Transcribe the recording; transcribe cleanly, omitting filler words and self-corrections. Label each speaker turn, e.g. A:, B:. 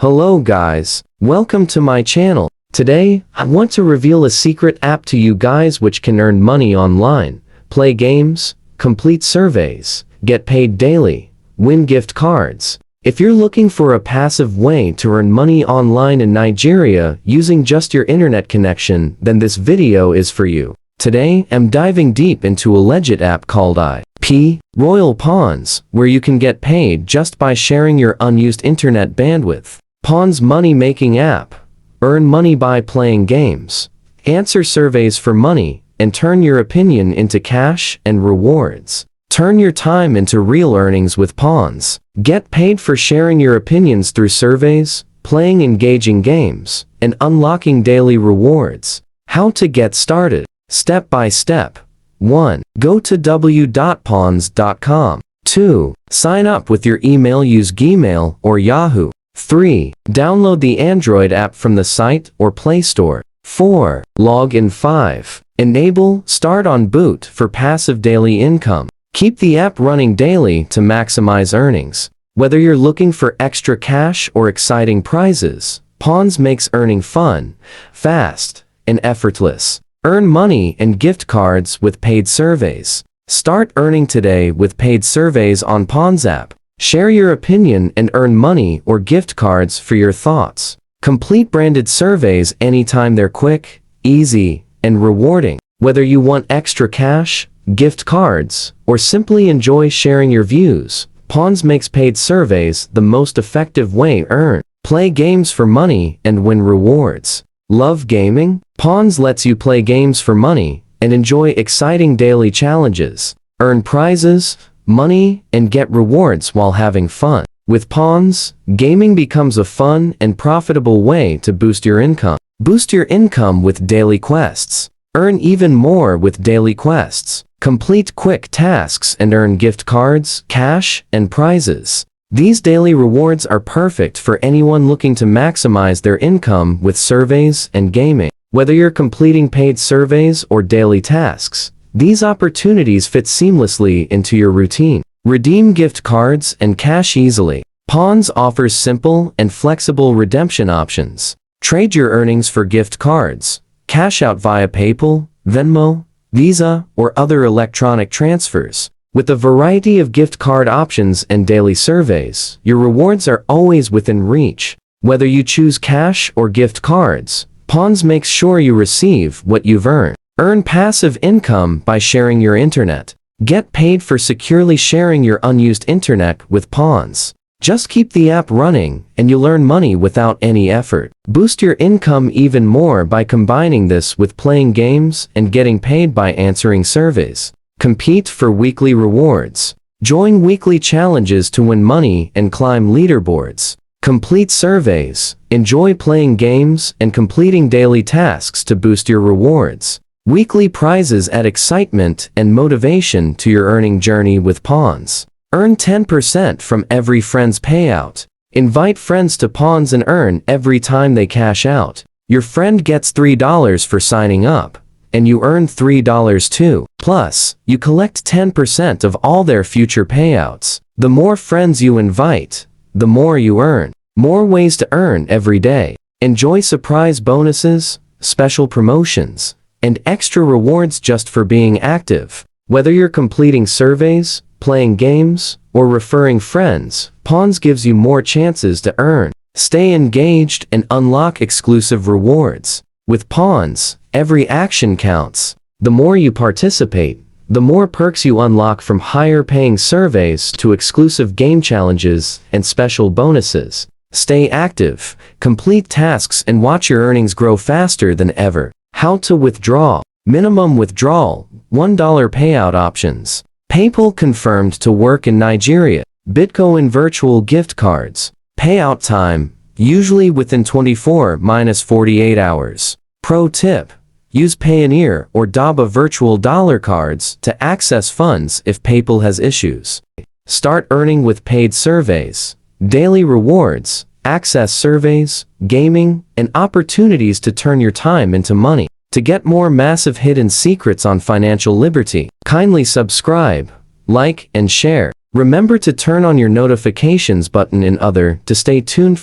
A: Hello guys, welcome to my channel. Today, I want to reveal a secret app to you guys which can earn money online, play games, complete surveys, get paid daily, win gift cards. If you're looking for a passive way to earn money online in Nigeria using just your internet connection, then this video is for you. Today, I'm diving deep into a legit app called IPRoyal Pawns, where you can get paid just by sharing your unused internet bandwidth. Pawns money-making app. Earn money by playing games, answer surveys for money, and turn your opinion into cash and rewards. Turn your time into real earnings with Pawns. Get paid for sharing your opinions through surveys, playing engaging games, and unlocking daily rewards. How to get started. Step by step. 1. Go to w.pawns.com. 2. Sign up with your email. Use Gmail or Yahoo. 3. Download the Android app from the site or Play Store. 4. Log in. 5. Enable Start on Boot for passive daily income. Keep the app running daily to maximize earnings. Whether you're looking for extra cash or exciting prizes, Pawns makes earning fun, fast, and effortless. Earn money and gift cards with paid surveys. Start earning today with paid surveys on Pawns.app. Share your opinion and earn money or gift cards for your thoughts. Complete branded surveys anytime. They're quick, easy, and rewarding. Whether you want extra cash, gift cards, or simply enjoy sharing your views, Pawns makes paid surveys the most effective way to earn. Play games for money and win rewards. Love gaming? Pawns lets you play games for money and enjoy exciting daily challenges. Earn prizes, money, and get rewards while having fun. With Pawns, gaming becomes a fun and profitable way to boost your income. Boost your income with daily quests. Earn even more with daily quests. Complete quick tasks and earn gift cards, cash, and prizes. These daily rewards are perfect for anyone looking to maximize their income with surveys and gaming. Whether you're completing paid surveys or daily tasks, these opportunities fit seamlessly into your routine. Redeem gift cards and cash easily. Pawns offers simple and flexible redemption options. Trade your earnings for gift cards. Cash out via PayPal, Venmo, Visa, or other electronic transfers. With a variety of gift card options and daily surveys, your rewards are always within reach. Whether you choose cash or gift cards, Pawns makes sure you receive what you've earned. Earn passive income by sharing your internet. Get paid for securely sharing your unused internet with Pawns. Just keep the app running and you'll earn money without any effort. Boost your income even more by combining this with playing games and getting paid by answering surveys. Compete for weekly rewards. Join weekly challenges to win money and climb leaderboards. Complete surveys. Enjoy playing games and completing daily tasks to boost your rewards. Weekly prizes add excitement and motivation to your earning journey with Pawns. Earn 10% from every friend's payout. Invite friends to Pawns and earn every time they cash out. Your friend gets $3 for signing up, and you earn $3 too. Plus, you collect 10% of all their future payouts. The more friends you invite, the more you earn. More ways to earn every day. Enjoy surprise bonuses, special promotions, and extra rewards just for being active. Whether you're completing surveys, playing games, or referring friends, Pawns gives you more chances to earn. Stay engaged and unlock exclusive rewards. With Pawns, every action counts. The more you participate, the more perks you unlock, from higher paying surveys to exclusive game challenges and special bonuses. Stay active, complete tasks, and watch your earnings grow faster than ever. How to withdraw. Minimum withdrawal, $1 payout options. PayPal confirmed to work in Nigeria. Bitcoin virtual gift cards. Payout time, usually within 24-48 hours. Pro tip. Use Payoneer or Daba virtual dollar cards to access funds if PayPal has issues. Start earning with paid surveys, daily rewards, access surveys, gaming, and opportunities to turn your time into money. To get more massive hidden secrets on financial liberty, kindly subscribe, like, and share. Remember to turn on your notifications button in other to stay tuned